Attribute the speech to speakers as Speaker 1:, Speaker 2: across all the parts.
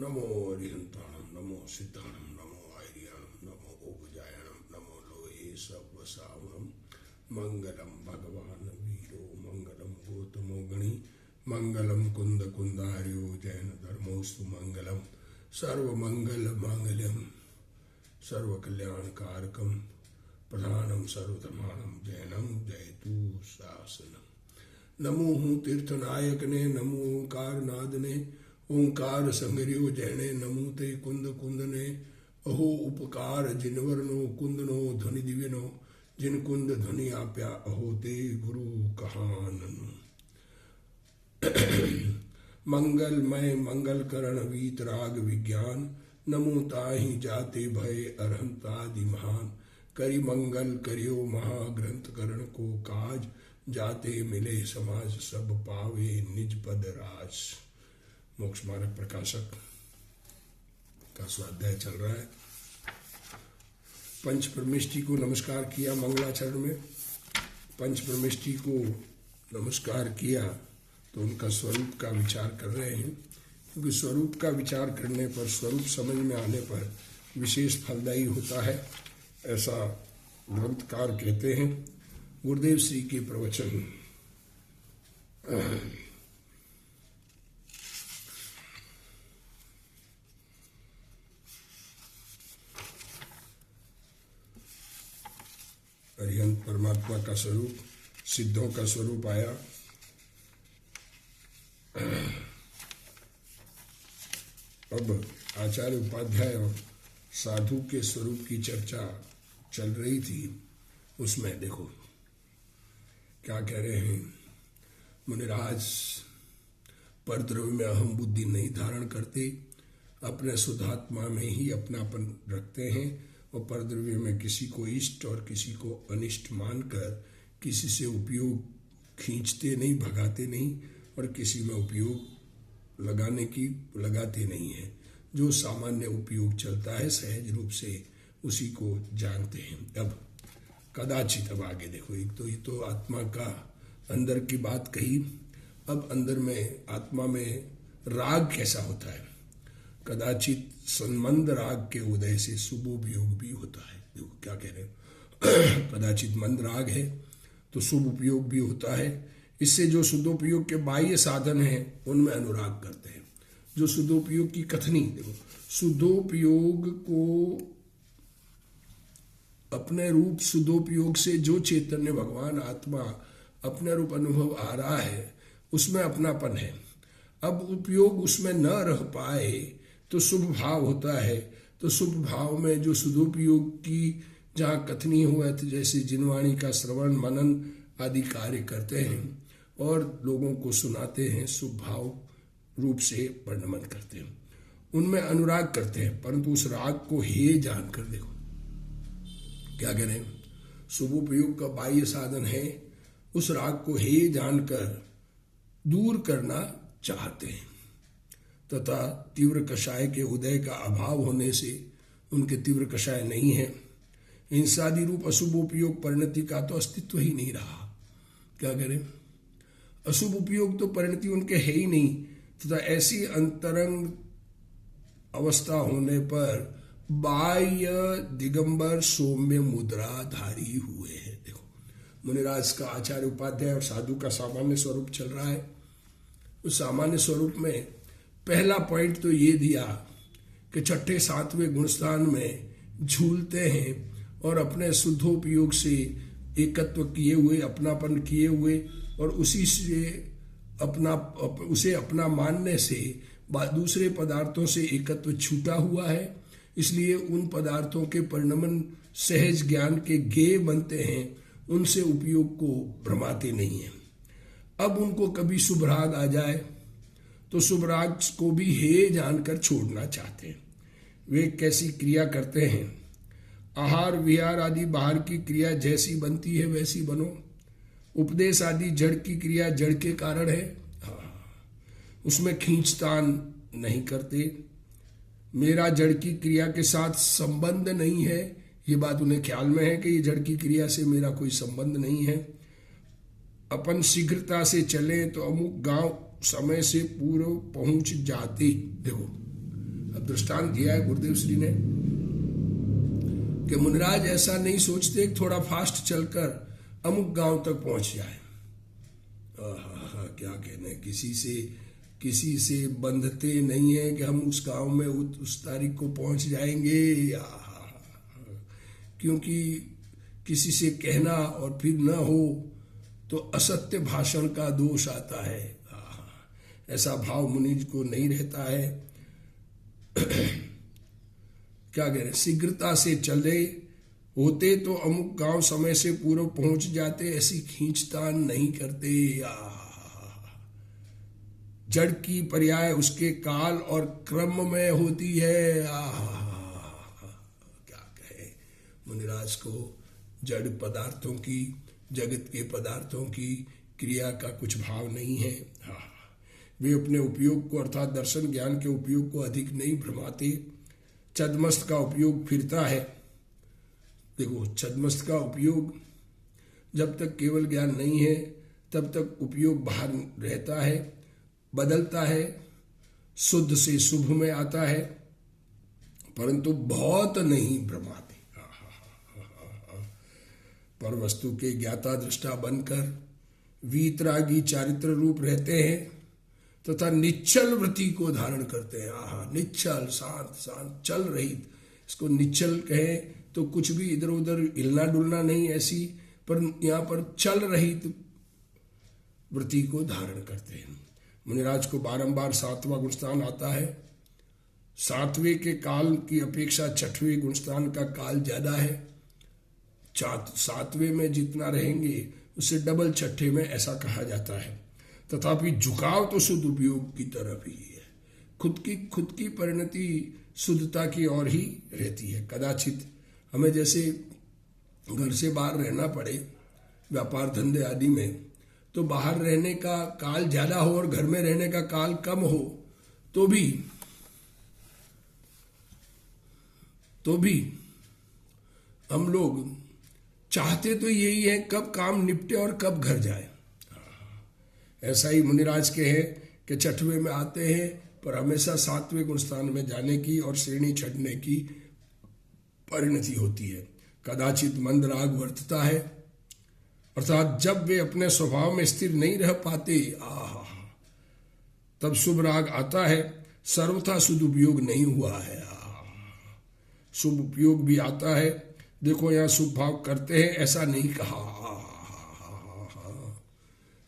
Speaker 1: नमो अरिहंताणं नमो सिद्धाणं नमो आर्याणं नमो उपजायणं नमो लोहे सर्वसावनं मंगलम भगवान वीरो मंगलम गौतमो गणी मंगलम कुंद कुंदार्यो जैन धर्मोस्तु मंगलम सर्वमंगल मांगल्यम सर्वकल्याणकारकम प्रधानम सर्वधर्माणम जैनम जयतु शासनम। नमो हूँ तीर्थनायक ने नमो ओंकार नाद ने ओंकार संगरियो जैने नमो ते कुंद कुंद ने अहो उपकार जिनवरनो कुंदनो ध्वनि दिव्यनो जिन कुंद ध्वनि आप्या अहो ते गुरु कहाननु। मंगलमय मंगल करण वीतराग विज्ञान नमो ताहि जाते भय अरहंतादि महान करि मंगल करियो महाग्रंथ करण को काज जाते मिले समाज सब पावे निज पद राज। मोक्ष मार्ग प्रकाशक का स्वाध्याय चल रहा है। पंच परमेष्टि को नमस्कार किया मंगलाचरण में, पंच परमेष्टि को नमस्कार किया तो उनका स्वरूप का विचार कर रहे हैं, क्योंकि स्वरूप का विचार करने पर, स्वरूप समझ में आने पर विशेष फलदायी होता है, ऐसा ग्रंथकार कहते हैं। गुरुदेव श्री के प्रवचन अरिहंत परमात्मा का स्वरूप, सिद्धों का स्वरूप आया। अब आचार्य उपाध्याय और साधु के स्वरूप की चर्चा चल रही थी, उसमें देखो क्या कह रहे हैं। मुनिराज परद्रव्य में अहम बुद्धि नहीं धारण करते, अपने शुद्धात्मा में ही अपनापन रखते हैं और परद्रव्य में किसी को इष्ट और किसी को अनिष्ट मानकर किसी से उपयोग खींचते नहीं, भगाते नहीं और किसी में उपयोग लगाते नहीं हैं। जो सामान्य उपयोग चलता है सहज रूप से उसी को जानते हैं। अब कदाचित, अब आगे देखो, एक तो ये तो आत्मा का अंदर की बात कही। अब अंदर में आत्मा में राग कैसा होता है। कदाचित संमंद राग के उदय से शुभोपयोग भी होता है। देखो क्या कह रहे हैं, कदाचित मंद राग है तो शुभ उपयोग भी होता है। इससे जो शुद्धोपयोग के बाह्य साधन हैं उनमें अनुराग करते हैं। जो शुद्धोपयोग की कथनी, देखो शुद्धोपयोग को अपने रूप शुद्धोपयोग से जो चैतन्य भगवान आत्मा अपने रूप अनुभव आ रहा है उसमें अपनापन है। अब उपयोग उसमें न रह पाए तो शुभ भाव होता है। तो शुभ भाव में जो शुद्धोपयोग की जहाँ कथनी हुआ तो जैसे जिनवाणी का श्रवण मनन आदि कार्य करते हैं और लोगों को सुनाते हैं, शुभ भाव रूप से वर्णन करते हैं, उनमें अनुराग करते हैं। परंतु उस राग को हे जानकर, देखो क्या कह रहे हैं, शुभोपयोग का बाह्य साधन है, उस राग को हे जानकर दूर करना चाहते हैं तथा तीव्र कषाय के उदय का अभाव होने से उनके तीव्र कषाय नहीं है। हिंसादि रूप अशुभ उपयोग परिणति का तो अस्तित्व ही नहीं रहा। क्या करें, अशुभ उपयोग तो परिणति उनके है ही नहीं तथा ऐसी अंतरंग अवस्था होने पर बाह्य दिगंबर सौम्य मुद्रा धारी हुए हैं। देखो मुनिराज का आचार्य उपाध्याय और साधु का सामान्य स्वरूप चल रहा है। उस सामान्य स्वरूप में पहला पॉइंट तो ये दिया कि छठे सातवें गुणस्थान में झूलते हैं और अपने शुद्धोपयोग से एकत्व किए हुए, अपनापन किए हुए और उसी से उसे अपना मानने से दूसरे पदार्थों से एकत्व छूटा हुआ है। इसलिए उन पदार्थों के परिणमन सहज ज्ञान के गेय बनते हैं, उनसे उपयोग को भ्रमाते नहीं हैं। अब उनको कभी शुभ राग आ जाए तो शुभ राग को भी हे जानकर छोड़ना चाहते हैं। वे कैसी क्रिया करते हैं, आहार विहार आदि बाहर की क्रिया जैसी बनती है वैसी बनो। उपदेश आदि जड़ की क्रिया जड़ के कारण है, उसमें खींचतान नहीं करते। मेरा जड़ की क्रिया के साथ संबंध नहीं है, ये बात उन्हें ख्याल में है कि ये जड़ की क्रिया से मेरा कोई संबंध नहीं है। अपन शीघ्रता से चले तो अमुक गांव समय से पूर्व पहुंच जाते। देखो अब दृष्टांत दिया है गुरुदेव श्री ने कि मुनिराज ऐसा नहीं सोचते कि थोड़ा फास्ट चलकर अमुक गांव तक पहुंच जाए। क्या कहने, किसी से बंधते नहीं है कि हम उस गांव में उस तारीख को पहुंच जाएंगे। क्योंकि किसी से कहना और फिर न हो तो असत्य भाषण का दोष आता है। ऐसा भाव मुनि को नहीं रहता है। क्या कह रहे, शीघ्रता से चले होते तो अमुक गांव समय से पूर्व पहुंच जाते, ऐसी खींचतान नहीं करते। जड़ की पर्याय उसके काल और क्रम में होती है। क्या कहे, मुनिराज को जड़ पदार्थों की, जगत के पदार्थों की क्रिया का कुछ भाव नहीं है। वे अपने उपयोग को अर्थात दर्शन ज्ञान के उपयोग को अधिक नहीं भ्रमाते। छद्मस्त का उपयोग फिरता है। देखो, छद्मस्त का उपयोग जब तक केवल ज्ञान नहीं है तब तक उपयोग बाहर रहता है, बदलता है, शुद्ध से शुभ में आता है, परंतु बहुत नहीं भ्रमाते। पर वस्तु के ज्ञाता दृष्टा बनकर वीतरागी चारित्र रूप रहते हैं तथा निश्चल वृत्ति को धारण करते हैं। निश्चल, शांत शांत, चल रहित, इसको निश्चल कहें तो कुछ भी इधर उधर हिलना डुलना नहीं ऐसी, पर यहाँ पर चल रहित वृत्ति को धारण करते हैं। मुनिराज को बारंबार 7वां गुणस्थान आता है। 7वें के काल की अपेक्षा 6वें गुणस्थान का काल ज्यादा है। 7वें में जितना रहेंगे उससे डबल 6ठे में, ऐसा कहा जाता है। तथापि झुकाव तो शुद्ध उपयोग की तरफ ही है। खुद की परिणति शुद्धता की ओर ही रहती है। कदाचित हमें जैसे घर से बाहर रहना पड़े व्यापार धंधे आदि में, तो बाहर रहने का काल ज्यादा हो और घर में रहने का काल कम हो तो भी हम लोग चाहते तो यही है कब काम निपटे और कब घर जाए। ऐसा ही मुनिराज के हैं कि 6वें में आते हैं पर हमेशा 7वें गुणस्थान में जाने की और श्रेणी छठने की परिणति होती है। कदाचित मंद राग वर्तता है, अर्थात जब वे अपने स्वभाव में स्थिर नहीं रह पाते तब शुभ राग आता है। सर्वथा शुद्ध उपयोग नहीं हुआ है। शुभ उपयोग भी आता है। देखो, यहाँ शुभ भाव करते हैं ऐसा नहीं कहा,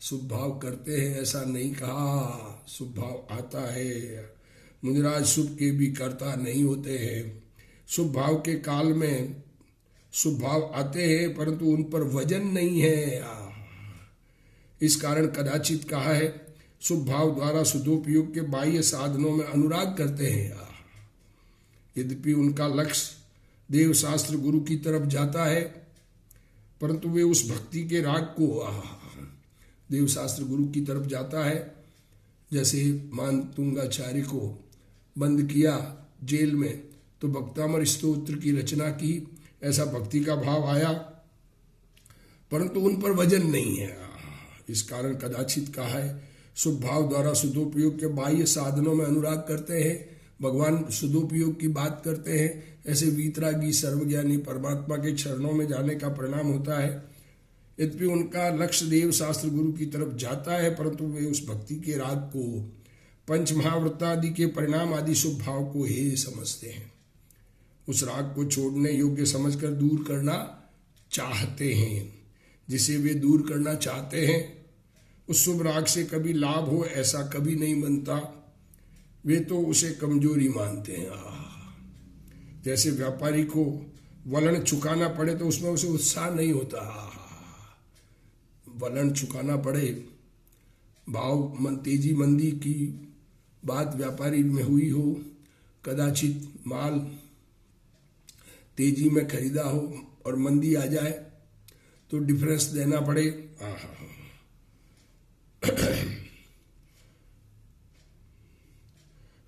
Speaker 1: शुभ भाव करते हैं ऐसा नहीं कहा, शुभ भाव आता है। मुनिराज शुभ के भी कर्ता नहीं होते हैं। शुभ भाव के काल में शुभ भाव आते हैं परंतु उन पर वजन नहीं है। इस कारण कदाचित कहा है शुभ भाव द्वारा शुद्धोपयोग के बाह्य साधनों में अनुराग करते हैं। यद्यपि उनका लक्ष्य देव शास्त्र गुरु की तरफ जाता है परंतु वे उस भक्ति के राग को देव शास्त्र गुरु की तरफ जाता है। जैसे मानतुंगाचार्य को बंद किया जेल में तो भक्तामर स्तोत्र की रचना की, ऐसा भक्ति का भाव आया परंतु उन पर वजन नहीं है। इस कारण कदाचित कहा है शुभ भाव द्वारा शुद्धोपयोग के बाह्य साधनों में अनुराग करते हैं। भगवान शुद्धोपयोग की बात करते हैं। ऐसे वीतरागी सर्वज्ञानी परमात्मा के चरणों में जाने का परिणाम होता है। यद्यपि उनका लक्ष्य देव शास्त्र गुरु की तरफ जाता है परंतु वे उस भक्ति के राग को, पंच महाव्रतादि के परिणाम आदि शुभ भाव को हे समझते हैं। उस राग को छोड़ने योग्य समझकर दूर करना चाहते हैं। जिसे वे दूर करना चाहते हैं उस शुभ राग से कभी लाभ हो ऐसा कभी नहीं बनता। वे तो उसे कमजोरी मानते हैं। जैसे व्यापारी को वलन चुकाना पड़े तो उसमें उसे उत्साह नहीं होता। वलन चुकाना पड़े, भाव तेजी मंदी की बात व्यापारी में हुई हो, कदाचित माल तेजी में खरीदा हो और मंदी आ जाए तो डिफरेंस देना पड़े।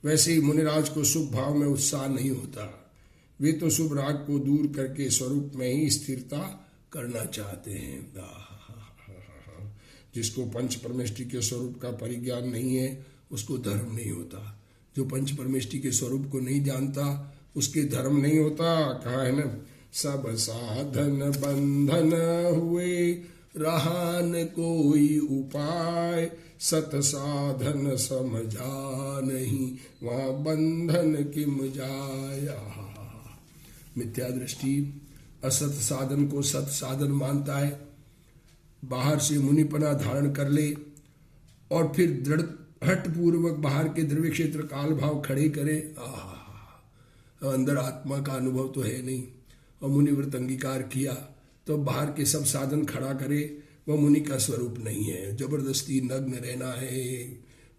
Speaker 1: वैसे ही मुनिराज को शुभ भाव में उत्साह नहीं होता। वे तो शुभ राग को दूर करके स्वरूप में ही स्थिरता करना चाहते हैं। जिसको पंच परमेष्टि के स्वरूप का परिज्ञान नहीं है उसको धर्म नहीं होता। जो पंच परमेष्टि के स्वरूप को नहीं जानता उसके धर्म नहीं होता। कहा है ना, सब साधन बंधन हुए, रहा न कोई उपाय, सत साधन समझा नहीं, वहां बंधन किम जाया। मिथ्या दृष्टि असत साधन को सत साधन मानता है, बाहर से मुनिपना धारण कर ले और फिर दृढ़ हट पूर्वक बाहर के द्रव्य क्षेत्र काल भाव खड़े करे, अंदर आत्मा का अनुभव तो है नहीं, और मुनिव्रत अंगीकार किया तो बाहर के सब साधन खड़ा करे, वह मुनि का स्वरूप नहीं है। जबरदस्ती नग्न रहना है,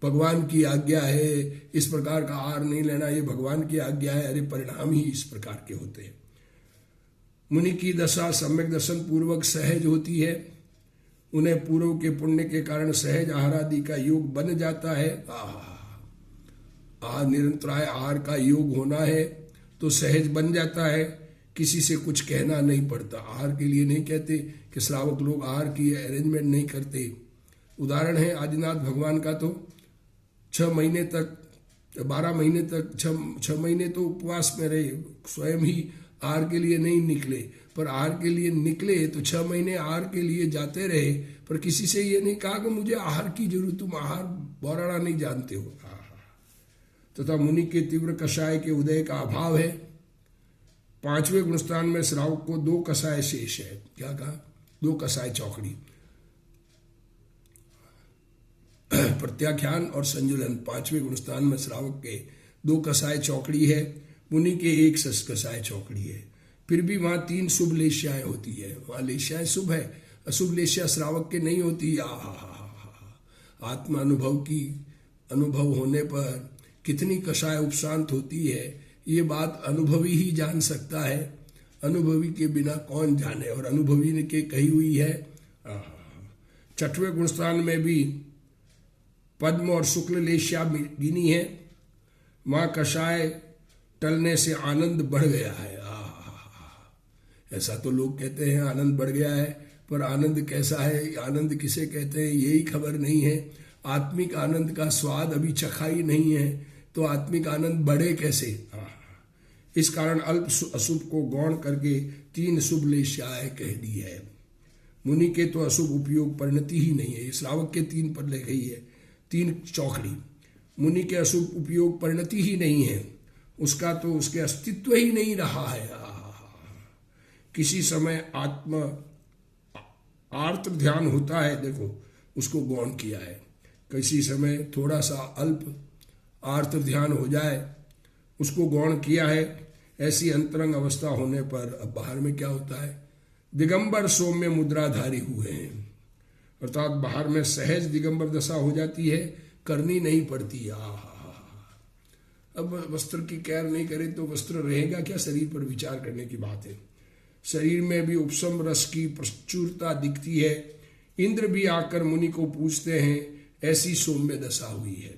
Speaker 1: भगवान की आज्ञा है, इस प्रकार का आहार नहीं लेना, ये भगवान की आज्ञा है, अरे परिणाम ही इस प्रकार के होते हैं। मुनि की दशा सम्यक दर्शन पूर्वक सहज होती है, उन्हें पूर्व के पुण्य के कारण सहज आहार आदि का योग बन जाता है। निरंतराय आहार का योग होना है तो सहज बन जाता है, किसी से कुछ कहना नहीं पड़ता। आहार के लिए नहीं कहते कि श्रावक लोग आहार की अरेंजमेंट नहीं करते। उदाहरण है आदिनाथ भगवान का, तो 6 महीने तक 12 महीने तक 6 महीने तो उपवास में रहे, स्वयं ही आहार के लिए नहीं निकले, पर आहार के लिए निकले तो 6 महीने आहार के लिए जाते रहे, पर किसी से ये नहीं कहा कि मुझे आहार की जरूरत, तुम आहार बौराड़ा नहीं जानते हो। तथा मुनि के तीव्र कषाय के उदय का अभाव है। 5वें गुणस्थान में श्रावक को 2 कषाय शेष है। क्या कहा? 2 कषाय चौकड़ी, प्रत्याख्यान और संजुलन। 5वें गुणस्थान में श्रावक के 2 कषाय चौकड़ी है, मुनि के 1 कषाय चौकड़ी है। फिर भी वहां 3 शुभ लेश्याएं होती है, वहां लेश्याएं शुभ है, अशुभ लेश्या श्रावक के नहीं होती। आत्मा अनुभव होने पर कितनी कषाय उपशांत होती है, ये बात अनुभवी ही जान सकता है, अनुभवी के बिना कौन जाने, और अनुभवी ने के कही हुई है। 6वें गुणस्थान में भी पद्म और शुक्ल लेश्या गिनी है, वहां कषाय टलने से आनंद बढ़ गया है। ऐसा तो लोग कहते हैं आनंद बढ़ गया है, पर आनंद कैसा है, आनंद किसे कहते हैं यही खबर नहीं है। आत्मिक आनंद का स्वाद अभी चखा ही नहीं है, तो आत्मिक आनंद बढ़े कैसे? इस कारण अल्प अशुभ को गौण करके 3 शुभ लेश्याएं कह दी है। मुनि के तो अशुभ उपयोग परिणति ही नहीं है, श्रावक के 3 पर ले गई है, 3 चौकड़ी। मुनि के अशुभ उपयोग परिणति ही नहीं है, उसका तो उसके अस्तित्व ही नहीं रहा है। किसी समय आत्म आर्त ध्यान होता है, देखो उसको गौण किया है। किसी समय थोड़ा सा अल्प आर्त ध्यान हो जाए, उसको गौण किया है। ऐसी अंतरंग अवस्था होने पर अब बाहर में क्या होता है, दिगंबर सौम्य मुद्राधारी हुए हैं, अर्थात बाहर में सहज दिगंबर दशा हो जाती है, करनी नहीं पड़ती। अब वस्त्र की केयर नहीं करे तो वस्त्र रहेगा क्या, शरीर पर विचार करने की बात है। शरीर में भी उपशम रस की प्रचुरता दिखती है। इंद्र भी आकर मुनि को पूछते हैं, ऐसी सौम्य दशा हुई है।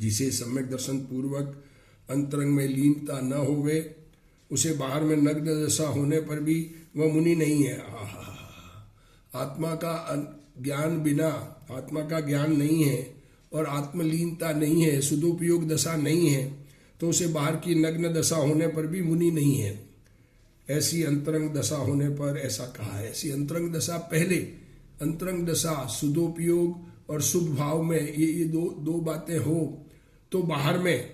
Speaker 1: जिसे सम्यक दर्शन पूर्वक अंतरंग में लीनता न होवे, उसे बाहर में नग्न दशा होने पर भी वह मुनि नहीं है। आत्मा का ज्ञान बिना, आत्मा का ज्ञान नहीं है और आत्मलीनता नहीं है, सदुपयोग दशा नहीं है, तो उसे बाहर की नग्न दशा होने पर भी मुनि नहीं है। ऐसी अंतरंग दशा होने पर ऐसा कहा है। ऐसी अंतरंग दशा पहले, अंतरंग दशा सुदोपयोग और शुभ भाव में ये दो बातें हो तो बाहर में,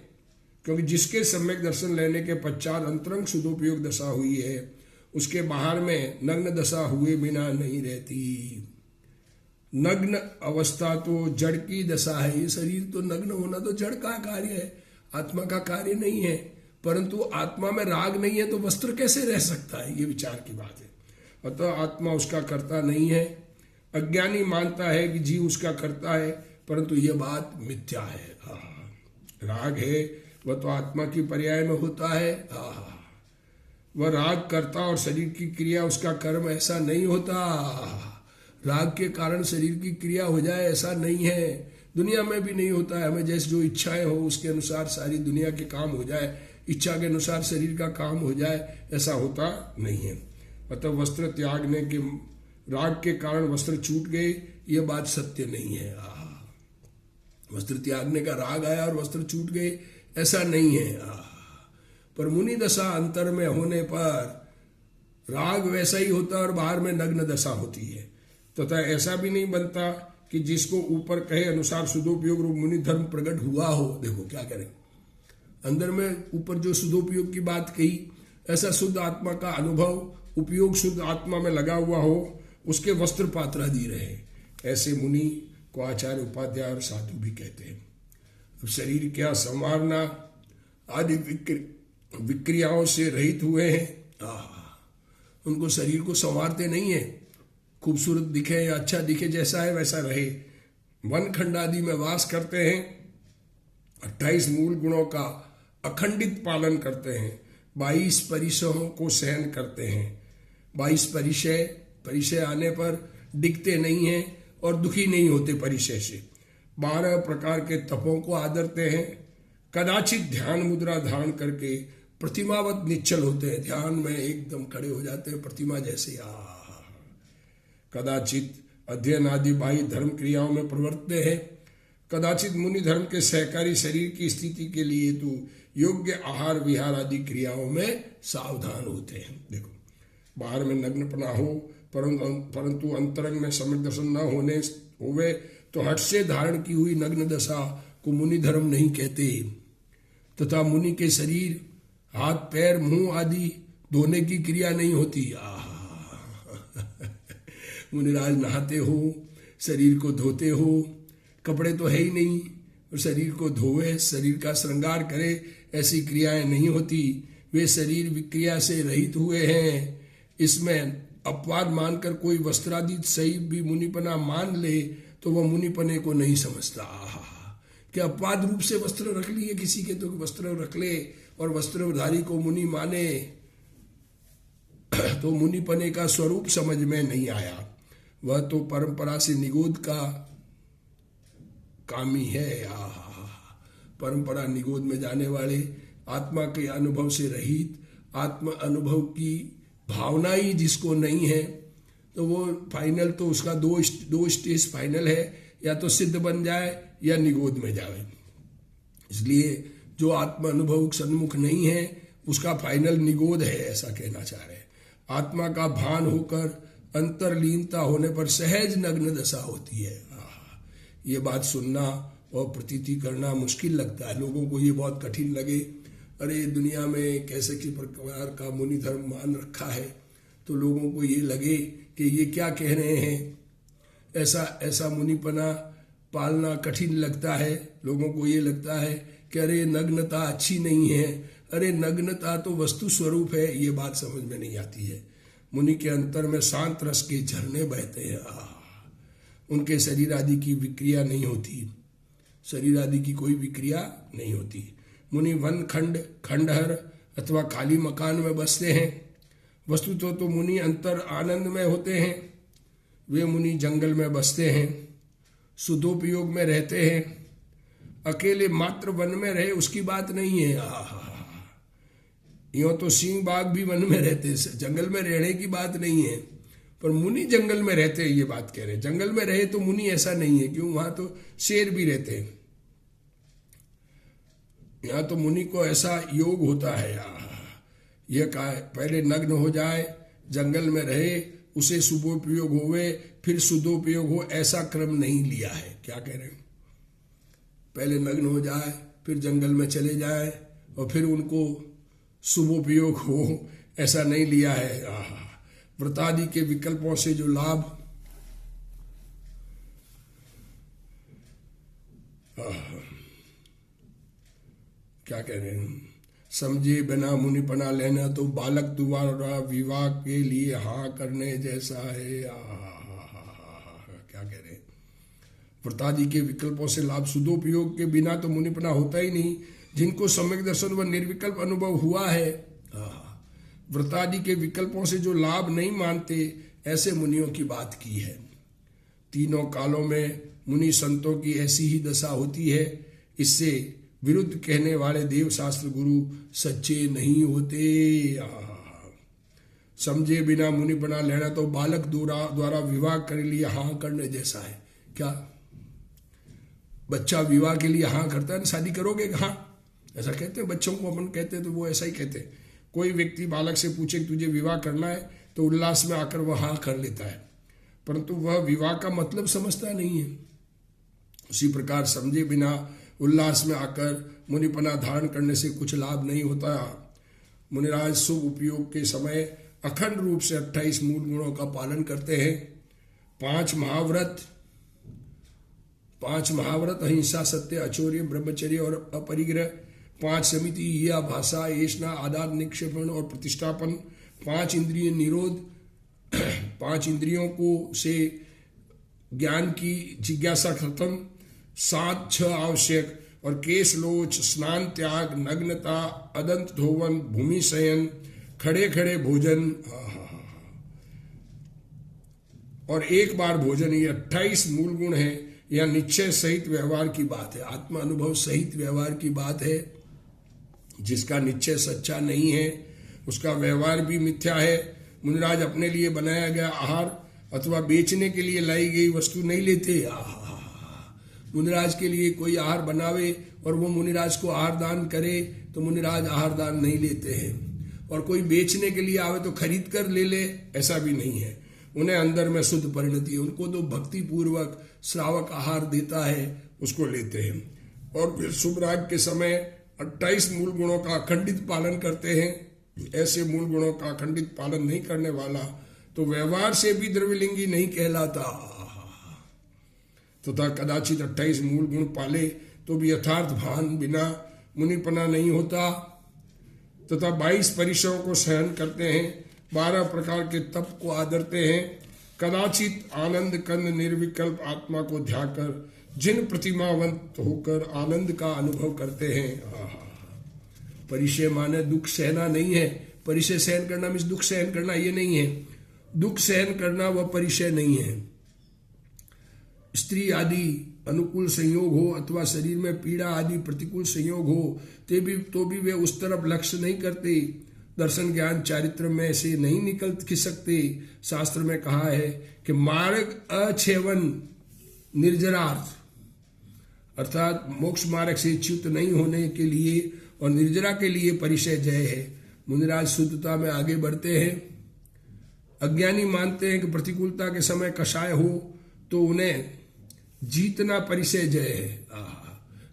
Speaker 1: क्योंकि जिसके सम्यक दर्शन लेने के पश्चात अंतरंग सुदोपयोग दशा हुई है, उसके बाहर में नग्न दशा हुए बिना नहीं रहती। नग्न अवस्था तो जड़ की दशा है, ये शरीर तो नग्न होना तो जड़ का कार्य है, आत्मा का कार्य नहीं है। परंतु आत्मा में राग नहीं है तो वस्त्र कैसे रह सकता है, ये विचार की बात है। अतः आत्मा उसका कर्ता नहीं है। अज्ञानी मानता है कि जीव उसका कर्ता है, परंतु यह बात मिथ्या है। राग है वह तो आत्मा की पर्याय में होता है। वह राग करता और शरीर की क्रिया उसका कर्म, ऐसा नहीं होता। राग के कारण शरीर की क्रिया हो जाए ऐसा नहीं है, दुनिया में भी नहीं होता है। हमें जैसे जो इच्छाएं हो उसके अनुसार सारी दुनिया के काम हो जाए, इच्छा के अनुसार शरीर का काम हो जाए, ऐसा होता नहीं है। अतः वस्त्र त्यागने के राग के कारण वस्त्र छूट गए, यह बात सत्य नहीं है। वस्त्र त्यागने का राग आया और वस्त्र छूट गए, ऐसा नहीं है। पर मुनि दशा अंतर में होने पर राग वैसा ही होता है और बाहर में नग्न दशा होती है। तथा ऐसा भी नहीं बनता कि जिसको ऊपर कहे अनुसार शुद्धोपयोग रूप मुनि धर्म प्रकट हुआ हो। देखो क्या करें, अंदर में ऊपर जो शुद्धोपयोग की बात कही, ऐसा शुद्ध आत्मा का अनुभव उपयोग शुद्ध आत्मा में लगा हुआ हो, उसके वस्त्र पात्रादि रहे, ऐसे मुनि को आचार्य उपाध्याय और साधु भी कहते हैं। अब शरीर क्या संवारना आदि विक्रियाओं से रहित हुए हैं। उनको शरीर को संवारते नहीं है, खूबसूरत दिखे या अच्छा दिखे, जैसा है वैसा रहे। वन खंड आदि में वास करते हैं, 28 मूल गुणों का अखंडित पालन करते हैं, 22 परिसहों को सहन करते हैं। 22 परिचय आने पर दिखते नहीं हैं और दुखी नहीं होते परिचय से। 12 प्रकार के तपों को आदरते हैं। कदाचित ध्यान मुद्रा धारण करके प्रतिमावत निश्चल होते हैं, ध्यान में एकदम खड़े हो जाते हैं प्रतिमा जैसे। कदाचित अध्ययन आदि बाह्य धर्म क्रियाओं में प्रवर्तते हैं। कदाचित मुनि धर्म के सहकारी शरीर की स्थिति के लिए तो योग्य आहार विहार आदि क्रियाओं में सावधान होते हैं। देखो, बाहर में नग्नपना हो परंतु अंतरंग में सम्यक दर्शन न होवे तो हठ से धारण की हुई नग्न दशा को मुनि धर्म नहीं कहते। तथा मुनि के शरीर, हाथ पैर मुंह आदि धोने की क्रिया नहीं होती। मुनिराज नहाते हो, शरीर को धोते हो, कपड़े तो है ही नहीं और शरीर को धोवे, शरीर का श्रृंगार करे, ऐसी क्रियाएं नहीं होती। वे शरीर विक्रिया से रहित हुए हैं। इसमें अपवाद मानकर कोई वस्त्रादि सही भी मुनिपना मान ले तो वह मुनिपने को नहीं समझता। कि अपवाद रूप से वस्त्र रख लिए किसी के, तो वस्त्र रख ले और वस्त्रधारी को मुनि माने तो मुनिपने का स्वरूप समझ में नहीं आया। वह तो परंपरा से निगोद का कामी है। परंपरा निगोद में जाने वाले, आत्मा के अनुभव से रहित, आत्मा अनुभव की भावना ही जिसको नहीं है, तो वो फाइनल तो उसका दो स्टेज फाइनल है, या तो सिद्ध बन जाए या निगोद में जाए। इसलिए जो आत्मा अनुभव सन्मुख नहीं है उसका फाइनल निगोद है, ऐसा कहना चाह रहे हैं। आत्मा का भान होकर अंतर्लीनता होने पर सहज नग्न दशा होती है। ये बात सुनना और प्रतीति करना मुश्किल लगता है, लोगों को ये बहुत कठिन लगे। अरे दुनिया में कैसे किस प्रकार का मुनि धर्म मान रखा है, तो लोगों को ये लगे कि ये क्या कह रहे हैं। ऐसा मुनिपना पालना कठिन लगता है। लोगों को ये लगता है कि अरे नग्नता अच्छी नहीं है, अरे नग्नता तो वस्तु स्वरूप है। ये बात समझ में नहीं आती है। मुनि के अंतर में शांत रस के झरने बहते हैं। उनके शरीर आदि की विक्रिया नहीं होती, शरीर आदि की कोई विक्रिया नहीं होती। मुनि वन खंडहर अथवा खाली मकान में बसते हैं। वस्तुतः तो मुनि अंतर आनंद में होते हैं। वे मुनि जंगल में बसते हैं, शुद्धोपयोग में रहते हैं। अकेले मात्र वन में रहे उसकी बात नहीं है। यूं तो सिंह बाघ भी वन में रहते, जंगल में रहने की बात नहीं है। पर मुनि जंगल में रहते हैं, ये बात कह रहे हैं। जंगल में रहे तो मुनि ऐसा नहीं है, क्यों, वहां तो शेर भी रहते हैं। यहाँ तो मुनि को ऐसा योग होता है। यह कहा पहले नग्न हो जाए, जंगल में रहे, उसे शुभोपयोग होवे, फिर शुद्धोपयोग हो, ऐसा क्रम नहीं लिया है। क्या कह रहे हैं, पहले नग्न हो जाए, फिर जंगल में चले जाए और फिर उनको शुभोपयोग हो, ऐसा नहीं लिया है। व्रतादि के विकल्पों से जो लाभ, क्या कह रहे हैं, समझे बिना मुनिपना लेना तो बालक द्वारा विवाह के लिए हाँ करने जैसा है। क्या कह रहे हैं, व्रतादि के विकल्पों से लाभ, शुद्धोपयोग के बिना तो मुनिपना होता ही नहीं। जिनको सम्यक दर्शन व निर्विकल्प अनुभव हुआ है, व्रतादि के विकल्पों से जो लाभ नहीं मानते, ऐसे मुनियों की बात की है। तीनों कालों में मुनि संतों की ऐसी ही दशा होती है। इससे विरुद्ध कहने वाले देव शास्त्र गुरु सच्चे नहीं होते। समझे बिना मुनि बना लेना तो बालक द्वारा विवाह कर लिया हाँ करने जैसा है। क्या बच्चा विवाह के लिए हाँ करता है ना, शादी करोगे हाँ, ऐसा कहते हैं बच्चों को, अपन कहते हैं तो वो ऐसा ही कहते हैं। कोई व्यक्ति बालक से पूछे कि तुझे विवाह करना है तो उल्लास में आकर वह हाँ कर लेता है, परंतु वह विवाह का मतलब समझता नहीं है। उसी प्रकार समझे बिना उल्लास में आकर मुनिपना धारण करने से कुछ लाभ नहीं होता। मुनिराज शुभ उपयोग के समय अखंड रूप से 28 मूल गुणों का पालन करते हैं। 5 महाव्रत अहिंसा, सत्य, अचौर्य, ब्रह्मचर्य और अपरिग्रह। 5 समिति या भाषा, येषणा, आदान, निक्षेपण और प्रतिष्ठापन। 5 इंद्रिय निरोध, 5 इंद्रियों को से ज्ञान की जिज्ञासा खत्म। 7 6 आवश्यक और केश लोच, स्नान त्याग, नग्नता, अदंत धोवन, भूमि शयन, खड़े खड़े भोजन और एक बार भोजन, ये 28 मूल गुण है। यह निश्चय सहित व्यवहार की बात है, आत्मा अनुभव सहित व्यवहार की बात है। जिसका निश्चय सच्चा नहीं है उसका व्यवहार भी मिथ्या है। मुनिराज अपने लिए बनाया गया आहार अथवा बेचने के लिए लाई गई वस्तु नहीं लेते। मुनिराज के लिए कोई आहार बनावे और वो मुनिराज को आहार दान करे तो मुनिराज आहार दान नहीं लेते हैं, और कोई बेचने के लिए आवे तो खरीद कर ले ले, ऐसा भी नहीं है। उन्हें अंदर में शुद्ध परिणति है, उनको तो भक्ति पूर्वक श्रावक आहार देता है उसको लेते हैं। और फिर शुभ राग के समय 28 मूल गुणों का अखंडित पालन करते हैं। ऐसे मूल गुणों का अखंडित पालन नहीं करने वाला तो व्यवहार से भी द्रव्यलिंगी नहीं कहलाता। तथा कदाचित 28 मूल गुण पाले तो भी यथार्थ भान बिना मुनिपना नहीं होता। तथा 22 परिसरों को सहन करते हैं, 12 प्रकार के तप को आदरते हैं। कदाचित आनंद कंद निर्विकल्प आत्मा को ध्याकर जिन प्रतिमावंत होकर आनंद का अनुभव करते हैं। परिचय माने दुख सहना नहीं है। परिचय सहन करना मीन्स दुख सहन करना ये नहीं है। दुख सहन करना वह परिचय नहीं है। स्त्री आदि अनुकूल संयोग हो अथवा शरीर में पीड़ा आदि प्रतिकूल संयोग हो तो भी वे उस तरफ लक्ष्य नहीं करते। दर्शन ज्ञान चारित्र में से नहीं निकल खिसकते। शास्त्र में कहा है कि मार्ग अछेवन निर्जरार्थ, अर्थात मोक्ष मार्ग से च्युत नहीं होने के लिए और निर्जरा के लिए परिचय जय है। मुनिराज शुद्धता में आगे बढ़ते हैं। अज्ञानी मानते हैं कि प्रतिकूलता के समय कषाय हो तो उन्हें जीतना परिचय जय है।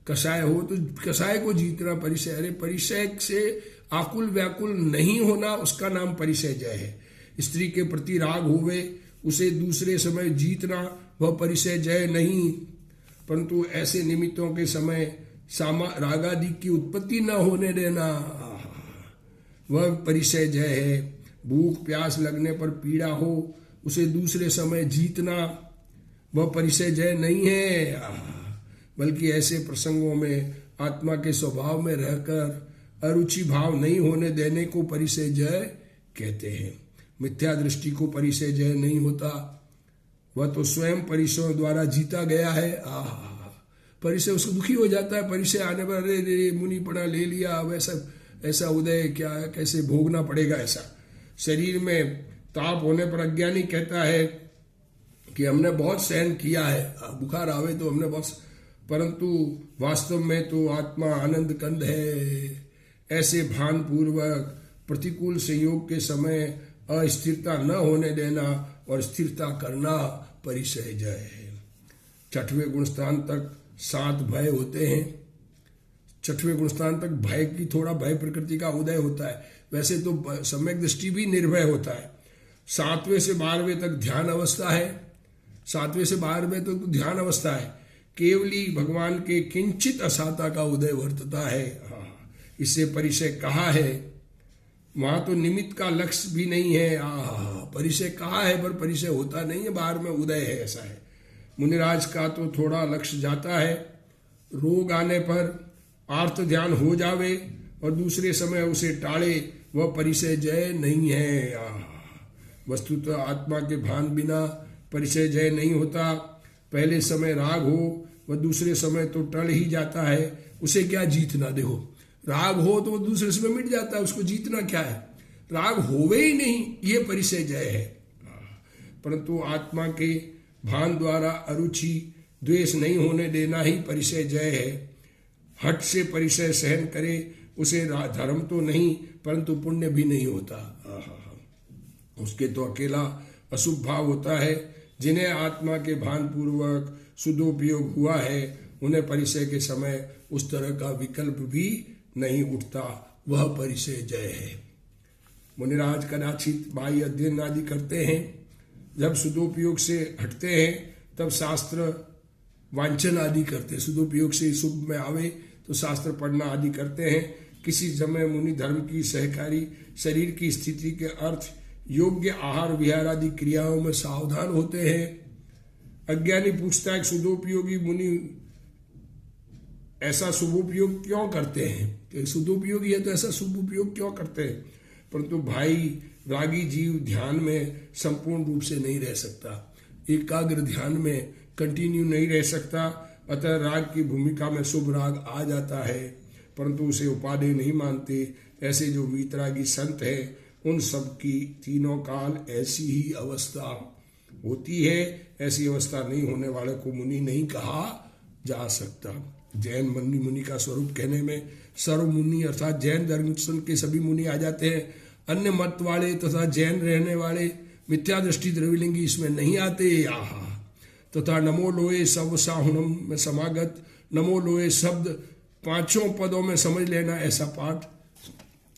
Speaker 1: कषाय हो तो कषाय को जीतना परिचय। अरे परिचय से आकुल व्याकुल नहीं होना उसका नाम परिचय जय है। स्त्री के प्रति राग होवे उसे दूसरे समय जीतना वह परिचय जय नहीं, परंतु ऐसे निमित्तों के समय रागादि की उत्पत्ति न होने देना वह परिचय जय है। भूख प्यास लगने पर पीड़ा हो उसे दूसरे समय जीतना वह परिचय जय नहीं है, बल्कि ऐसे प्रसंगों में आत्मा के स्वभाव में रहकर अरुचि भाव नहीं होने देने को परिचय जय कहते हैं। मिथ्या दृष्टि को परिचय जय नहीं होता, वह तो स्वयं परिचयों द्वारा जीता गया है। परिचय उसको दुखी हो जाता है। परिचय आने पर अरे मुनि पड़ा ले लिया, वैसा ऐसा उदय क्या कैसे भोगना पड़ेगा ऐसा। शरीर में ताप होने पर अज्ञानी कहता है कि हमने बहुत सहन किया है, बुखार आवे तो हमने बहुत, परंतु वास्तव में तो आत्मा आनंद कंद है। ऐसे भान पूर्वक प्रतिकूल संयोग के समय अस्थिरता न होने देना और स्थिरता करना परिचय जय है। 6वें गुणस्थान तक 7 भय होते हैं। 6वें गुणस्थान तक भय की थोड़ा भय प्रकृति का उदय होता है। वैसे तो सम्यक दृष्टि भी निर्भय होता है। 7वें से 12वें तक ध्यान अवस्था है। 7वें से 12वें तक तो ध्यान अवस्था है। केवली भगवान के किंचित असाता का उदय वर्तता है। इससे परिचय कहा है, वहां तो निमित्त का लक्ष्य भी नहीं है। परिचय कहा है पर परिचय होता नहीं है, बाहर में उदय है, ऐसा है। मुनिराज का तो थोड़ा लक्ष्य जाता है। रोग आने पर आर्त ध्यान हो जावे और दूसरे समय उसे टाले, वह परिचय जय नहीं है। वस्तुतः आत्मा के भान बिना परिचय जय नहीं होता। पहले समय राग हो वह दूसरे समय तो टल ही जाता है, उसे क्या जीतना। देखो राग हो तो वो दूसरे समय मिट जाता है, उसको जीतना क्या है। राग होवे ही नहीं, ये परिचय जय है। परंतु आत्मा के भान द्वारा अरुचि द्वेष नहीं होने देना ही परिचय जय है। हट से परिचय सहन करे उसे धर्म तो नहीं परंतु पुण्य भी नहीं होता। उसके तो अकेला अशुभ भाव होता है। जिन्हें आत्मा के भान पूर्वक सदुपयोग हुआ है उन्हें परिचय के समय उस तरह का विकल्प भी नहीं उठता, वह परिचय जय है। मुनिराज कदाचित बाह्य अध्ययन आदि करते हैं, जब सदुपयोग से हटते हैं तब शास्त्र वांचन आदि करते हैं। सदुपयोग से शुभ में आवे तो शास्त्र पढ़ना आदि करते हैं। किसी समय मुनि धर्म की सहकारी शरीर की स्थिति के अर्थ योग्य आहार विहार आदि क्रियाओं में सावधान होते हैं। अज्ञानी पूछता है सदुपयोगी मुनि ऐसा शुभ उपयोग क्यों करते हैं? सदुपयोगी है तो ऐसा शुभ उपयोग क्यों करते हैं? परंतु भाई रागी जीव ध्यान में संपूर्ण रूप से नहीं रह सकता, एकाग्र ध्यान में कंटिन्यू नहीं रह सकता। अतः राग की भूमिका में शुभ राग आ जाता है परंतु उसे उपादेय नहीं मानते। ऐसे जो वीतरागी संत है उन सब की तीनों काल ऐसी ही अवस्था होती है। ऐसी अवस्था नहीं होने वाले को मुनि नहीं कहा जा सकता। जैन मुनि का स्वरूप कहने में सर्व मुनि अर्थात जैन दर्शन के सभी मुनि आ जाते हैं। अन्य मत वाले तथा जैन रहने वाले मिथ्या दृष्टि द्रविलिंगी इसमें नहीं आते। आहा तथा नमो लोए सब साहुणम में समागत नमो लोए शब्द 5 पदों में समझ लेना, ऐसा पाठ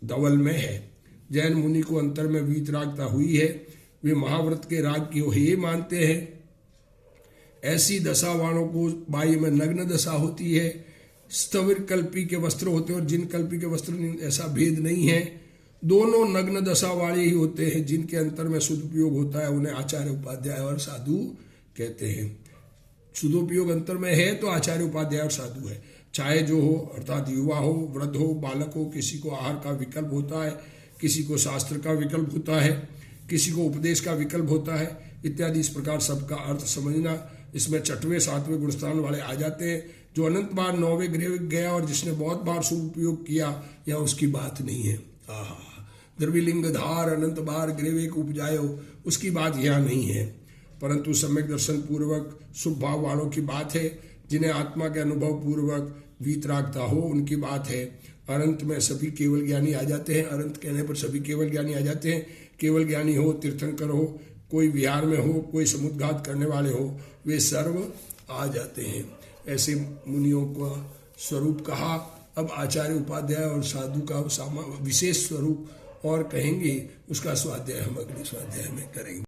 Speaker 1: धवल में है। जैन मुनि को अंतर में वीतरागता हुई है, वे महाव्रत के राग की हे मानते हैं। ऐसी दशा वालों को बाह्य में नग्न दशा होती है। स्थविर कल्पी के वस्त्र होते हैं और जिन कल्पी के वस्त्र, ऐसा भेद नहीं है। दोनों नग्न दशा वाले ही होते हैं। जिनके अंतर में सदुपयोग होता है उन्हें आचार्य उपाध्याय और साधु कहते हैं। सदुपयोग अंतर में है तो आचार्य उपाध्याय और साधु है। चाहे जो हो अर्थात युवा हो, वृद्ध हो, बालक हो, किसी को आहार का विकल्प होता है, किसी को शास्त्र का विकल्प होता है, किसी को उपदेश का विकल्प होता है इत्यादि। इस प्रकार सबका अर्थ समझना। इसमें 6वें 7वें गुणस्थान वाले आ जाते हैं। जो अनंत बार 9वें गृह गया और जिसने बहुत बार सदुपयोग किया यह उसकी बात नहीं है। द्रविलिंग धार अनंत बार गृह उपजायो, उसकी बात यह नहीं है। परंतु सम्यक दर्शन पूर्वक शुभ भाव वालों की बात है। जिन्हें आत्मा के अनुभव पूर्वक वीतरागता हो उनकी बात है। अनंत में सभी केवल ज्ञानी आ जाते हैं। अनंत कहने पर सभी केवल ज्ञानी आ जाते हैं। केवल ज्ञानी हो, तीर्थंकर हो, कोई विहार में हो, कोई समुद्घात करने वाले हो, वे सर्व आ जाते हैं। ऐसे मुनियों का स्वरूप कहा। अब आचार्य उपाध्याय और साधु का विशेष स्वरूप और कहेंगे, उसका स्वाध्याय हम अगले स्वाध्याय में करेंगे।